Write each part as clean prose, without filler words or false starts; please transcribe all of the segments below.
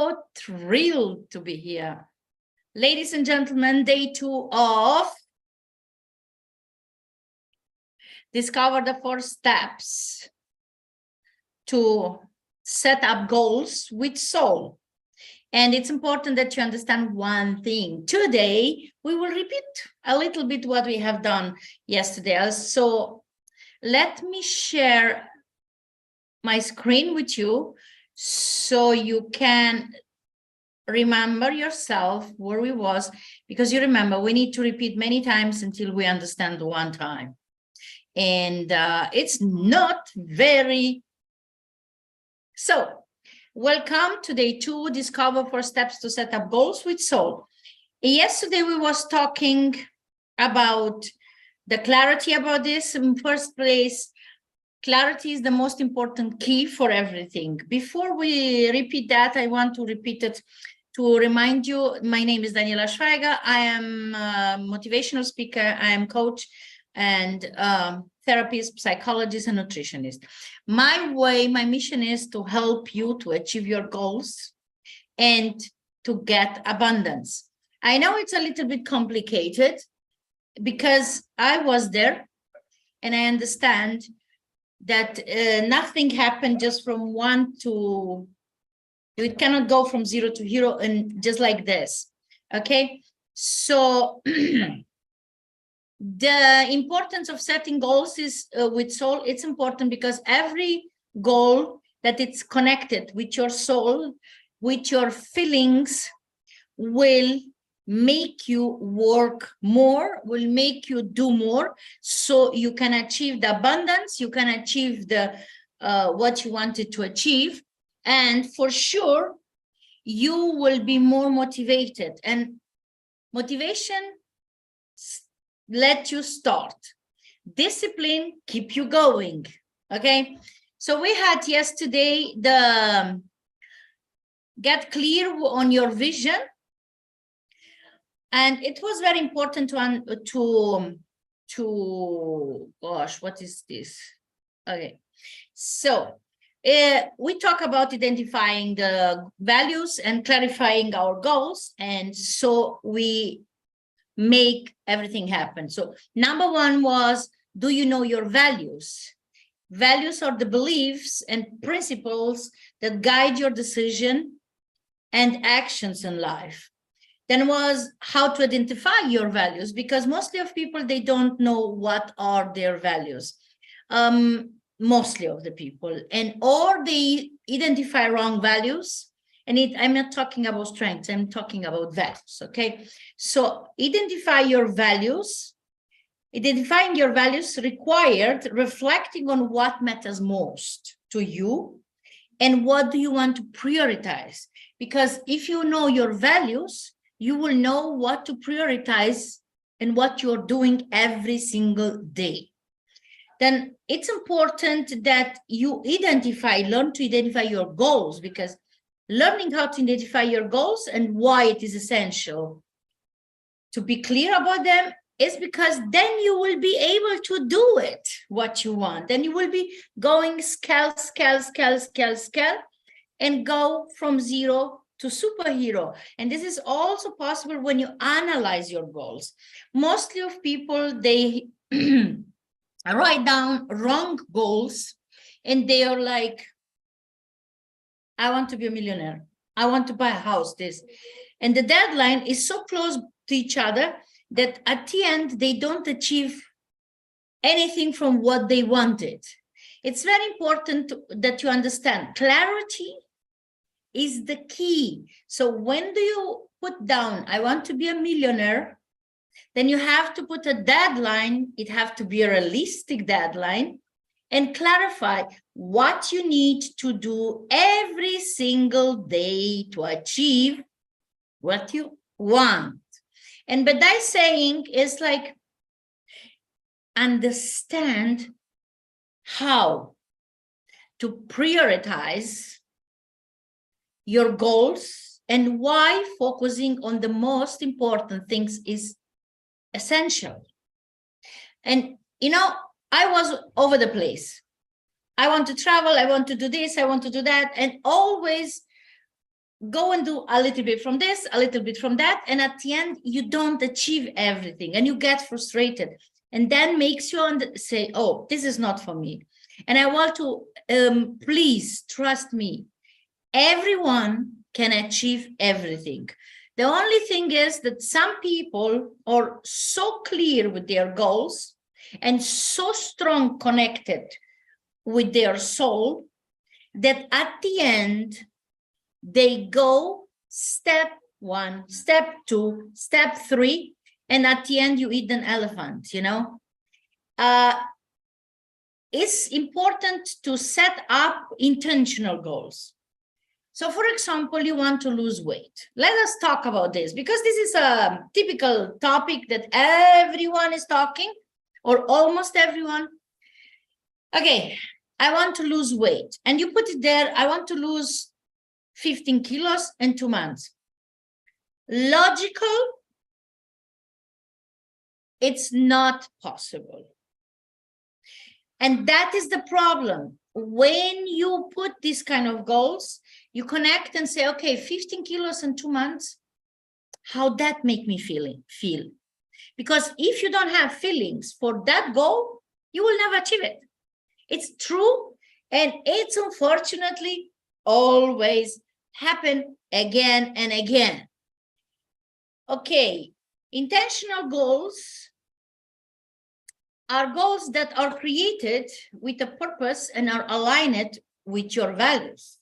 so thrilled to be here. Ladies and gentlemen, day 2 of Discover the 4 Steps to Set Up Goals with Soul. And it's important that you understand one thing. Today, we will repeat a little bit what we have done yesterday. So let me share my screen with you so you can remember yourself where we was, because you remember we need to repeat many times until we understand one time. And it's not very... So welcome to day 2, Discover 4 Steps to Set Up Goals with Soul. Yesterday we was talking about the clarity about this. In first place, clarity is the most important key for everything. Before we repeat that, I want to repeat it to remind you, my name is Daniela Schweiger. I am a motivational speaker. I am coach and therapist, psychologist, and nutritionist. My mission is to help you to achieve your goals and to get abundance. I know it's a little bit complicated because I was there and I understand that nothing happened just from 1 to... It cannot go from 0 to hero and just like this, okay? So the importance of setting goals is with soul. It's important because every goal that it's connected with your soul, with your feelings, will make you work more, will make you do more, so you can achieve the abundance, you can achieve the what you wanted to achieve. And for sure, you will be more motivated. And motivation let you start. Discipline keep you going. Okay. So we had yesterday the get clear on your vision. And it was very important to gosh, what is this? Okay. So we talk about identifying the values and clarifying our goals, and so we make everything happen. So number 1 was, do you know your values? Values are the beliefs and principles that guide your decision and actions in life. Then was how to identify your values, because mostly of people, they don't know what are their values. Mostly of the people, and or they identify wrong values. And I'm not talking about strengths, I'm talking about values. Okay, so identify your values. Identifying your values required reflecting on what matters most to you and what do you want to prioritize. Because if you know your values, you will know what to prioritize and what you're doing every single day. Then it's important that you learn to identify your goals, because learning how to identify your goals and why it is essential to be clear about them is because then you will be able to do it, what you want. Then you will be going scale, and go from 0 to superhero. And this is also possible when you analyze your goals. Mostly of people, they write down wrong goals, and they are like, I want to be a millionaire, I want to buy a house, this. And the deadline is so close to each other that at the end, they don't achieve anything from what they wanted. It's very important that you understand clarity is the key. So when do you put down, I want to be a millionaire, then you have to put a deadline. It have to be a realistic deadline, and clarify what you need to do every single day to achieve what you want. And by that saying is like, understand how to prioritize your goals and why focusing on the most important things is essential. And I was over the place. I want to travel, I want to do this, I want to do that, and always go and do a little bit from this, a little bit from that, and at the end you don't achieve everything and you get frustrated, and then makes you say, oh, this is not for me. And I want to please trust me, everyone can achieve everything. The only thing is that some people are so clear with their goals and so strong connected with their soul that at the end they go step 1, step 2, step 3, and at the end you eat an elephant, you know. It's important to set up intentional goals. So for example, you want to lose weight. Let us talk about this, because this is a typical topic that everyone is talking, or almost everyone. Okay, I want to lose weight. And you put it there, I want to lose 15 kilos in 2 months. Logical, it's not possible. And that is the problem. When you put these kind of goals, you connect and say, okay, 15 kilos in 2 months, how that make me feel? Because if you don't have feelings for that goal, you will never achieve it. It's true, and it's unfortunately always happen again and again. Okay, intentional goals are goals that are created with a purpose and are aligned with your values.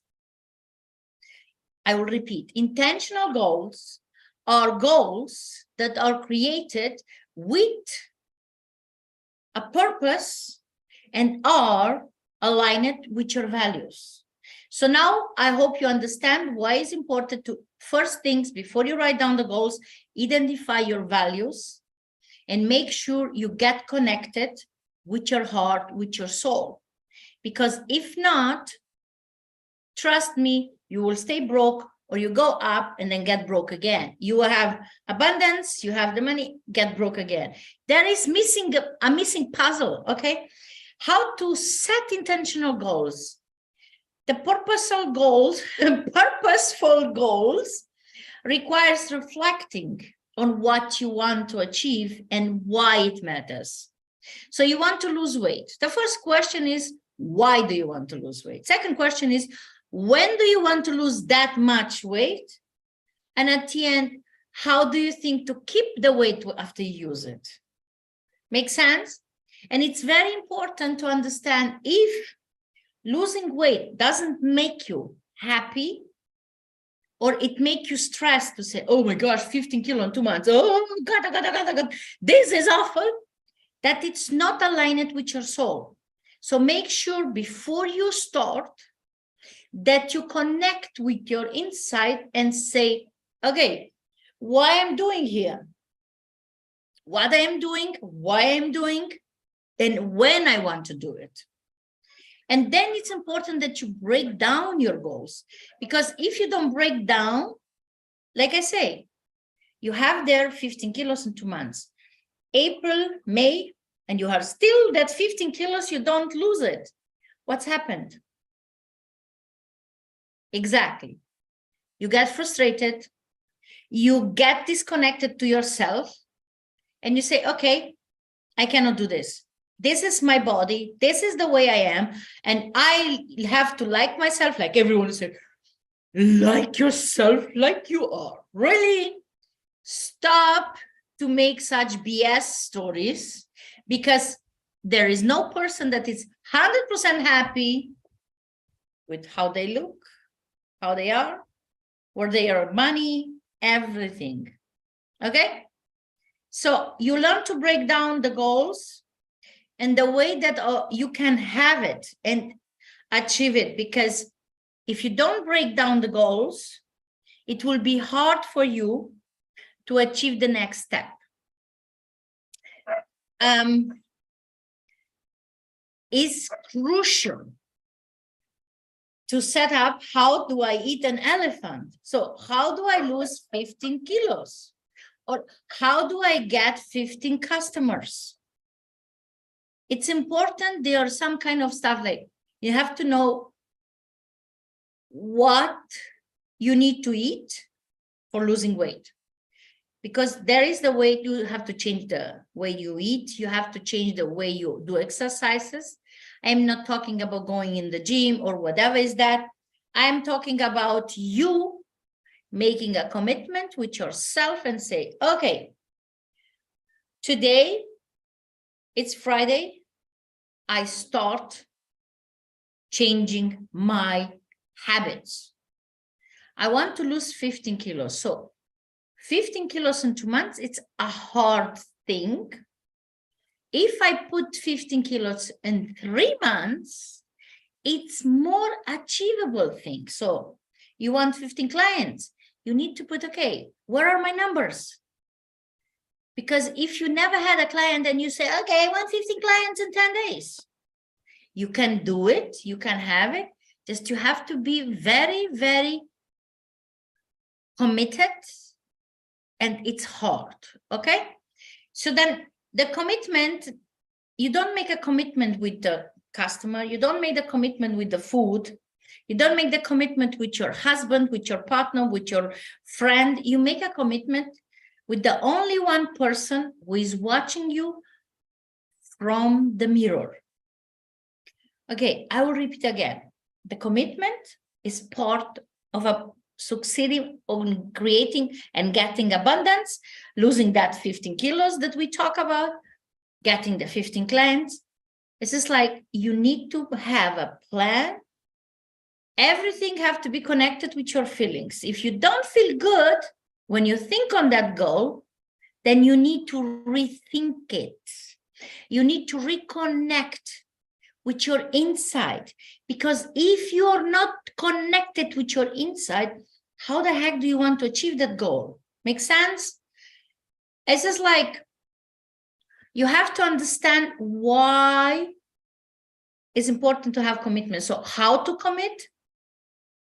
I will repeat, intentional goals are goals that are created with a purpose and are aligned with your values. So now I hope you understand why it's important to, first things, before you write down the goals, identify your values and make sure you get connected with your heart, with your soul. Because if not, trust me, you will stay broke, or you go up and then get broke again. You will have abundance, you have the money, get broke again. There is missing a missing puzzle, okay? How to set intentional goals. The purposeful goals requires reflecting on what you want to achieve and why it matters. So you want to lose weight. The first question is, why do you want to lose weight? Second question is, when do you want to lose that much weight? And at the end, how do you think to keep the weight after you use it? Make sense? And it's very important to understand, if losing weight doesn't make you happy, or it make you stressed to say, oh my gosh, 15 kilos in 2 months. Oh God, this is awful. That it's not aligned with your soul. So make sure before you start that you connect with your inside and say, okay, why I'm doing here, what I am doing, why I'm doing, and when I want to do it. And then it's important that you break down your goals, because if you don't break down, like I say, you have there 15 kilos in 2 months, April, May, and you have still that 15 kilos, you don't lose it. What's happened? Exactly. You get frustrated, you get disconnected to yourself, and you say, okay, I cannot do this. This is my body. This is the way I am. And I have to like myself, like everyone said, like yourself, like you are. Really? Stop to make such BS stories, because there is no person that is 100% happy with how they look, how they are, where they are, money, everything. Okay? So you learn to break down the goals and the way that you can have it and achieve it. Because if you don't break down the goals, it will be hard for you to achieve the next step. It's crucial to set up, how do I eat an elephant? So how do I lose 15 kilos? Or how do I get 15 customers? It's important. There are some kind of stuff like you have to know what you need to eat for losing weight. Because there is the way you have to change the way you eat. You have to change the way you do exercises. I'm not talking about going in the gym or whatever is that. I'm talking about you making a commitment with yourself and say, okay, today it's Friday. I start changing my habits. I want to lose 15 kilos. So 15 kilos in 2 months, it's a hard thing. If I put 15 kilos in 3 months, it's more achievable thing. So you want 15 clients, you need to put, okay, where are my numbers? Because if you never had a client and you say, okay, I want 15 clients in 10 days, you can do it, you can have it, just you have to be very, very committed, and it's hard, okay? So then the commitment, you don't make a commitment with the customer, you don't make the commitment with the food, you don't make the commitment with your husband, with your partner, with your friend, you make a commitment with the only one person who is watching you from the mirror. Okay, I will repeat again. The commitment is part of a succeeding on creating and getting abundance, losing that 15 kilos that we talk about, getting the 15 clients. It's just like you need to have a plan. Everything have to be connected with your feelings. If you don't feel good when you think on that goal, then you need to rethink it. You need to reconnect with your inside, because if you're not connected with your inside, how the heck do you want to achieve that goal? Make sense? It's just like you have to understand why it's important to have commitment. So how to commit,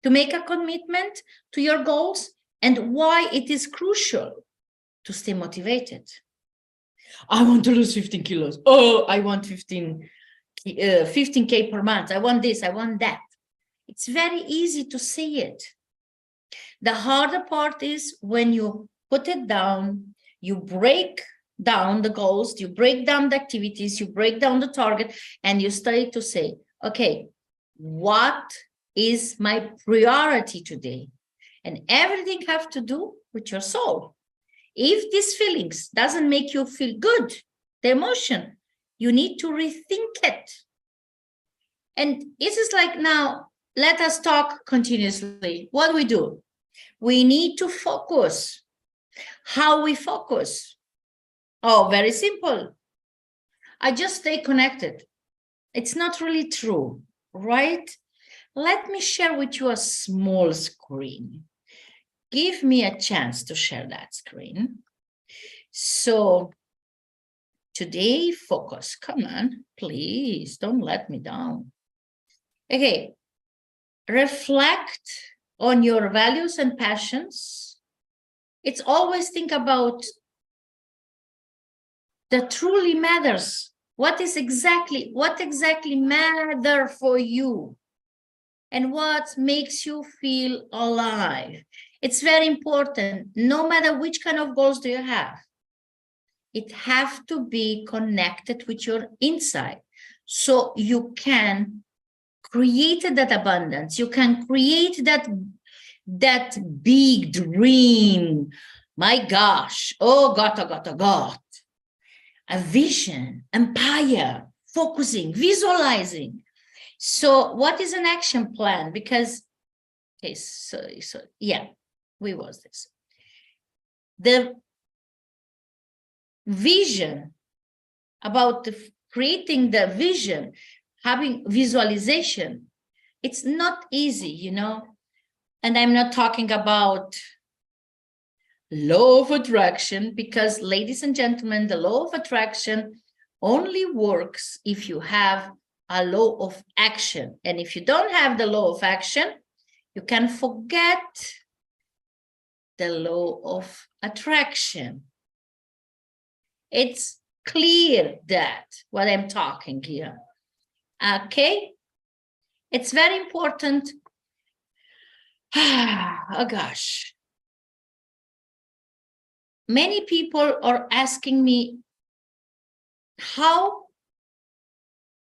to make a commitment to your goals, and why it is crucial to stay motivated. I want to lose 15 kilos. Oh, I want 15K per month. I want this, I want that. It's very easy to say it. The harder part is when you put it down, you break down the goals, you break down the activities, you break down the target, and you start to say, okay, what is my priority today? And everything have to do with your soul. If these feelings doesn't make you feel good, the emotion, you need to rethink it. And it's just like, now, let us talk continuously. What do we do? We need to focus. How we focus? Oh, very simple. I just stay connected. It's not really true, right? Let me share with you a small screen. Give me a chance to share that screen. So today, focus. Come on, please, don't let me down. Okay, reflect on your values and passions. It's always think about that truly matters. What exactly matter for you, and what makes you feel alive. It's very important. No matter which kind of goals do you have, it have to be connected with your inside, so you can create that abundance. You can create that big dream. My gosh, oh God, a vision, empire, focusing, visualizing. So what is an action plan? Because, okay, so yeah, we was this. The vision, about creating the vision, having visualization, it's not easy, you know. And I'm not talking about law of attraction, because, ladies and gentlemen, the law of attraction only works if you have a law of action. And if you don't have the law of action, you can forget the law of attraction. It's clear that what I'm talking here. Okay, it's very important Oh gosh. Many people are asking me, how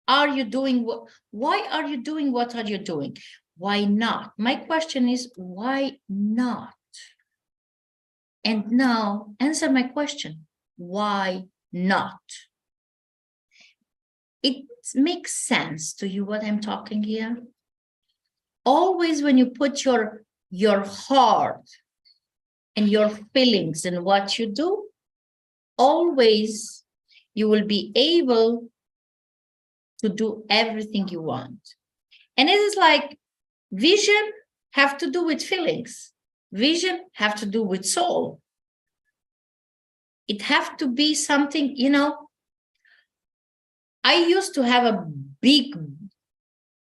are you doing what? Why are you doing what are you doing? Why not? My question is, why not? And now answer my question. Why not? It makes sense to you what I'm talking here? Always when you put your heart and your feelings in what you do, always you will be able to do everything you want. And it is like vision have to do with feelings. Vision have to do with soul. It have to be something, I used to have a big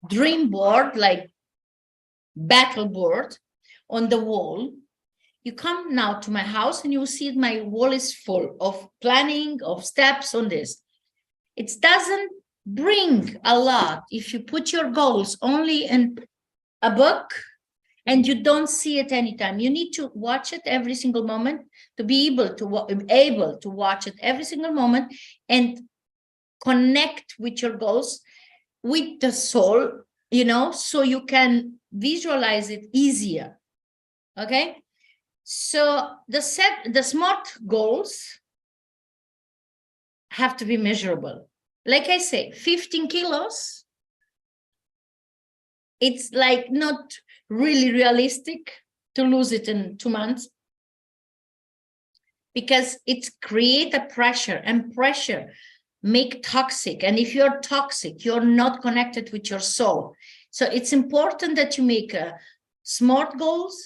dream board, like battle board on the wall. You come now to my house and you see my wall is full of planning, of steps on this. It doesn't bring a lot if you put your goals only in a book and you don't see it anytime. You need to watch it every single moment to be able to watch it every single moment and connect with your goals, with the soul, so you can visualize it easier. Okay. So the SMART goals have to be measurable. Like I say, 15 kilos, it's like not really realistic to lose it in 2 months, because it's create a pressure, and pressure make toxic. And if you're toxic, you're not connected with your soul. So it's important that you make SMART goals,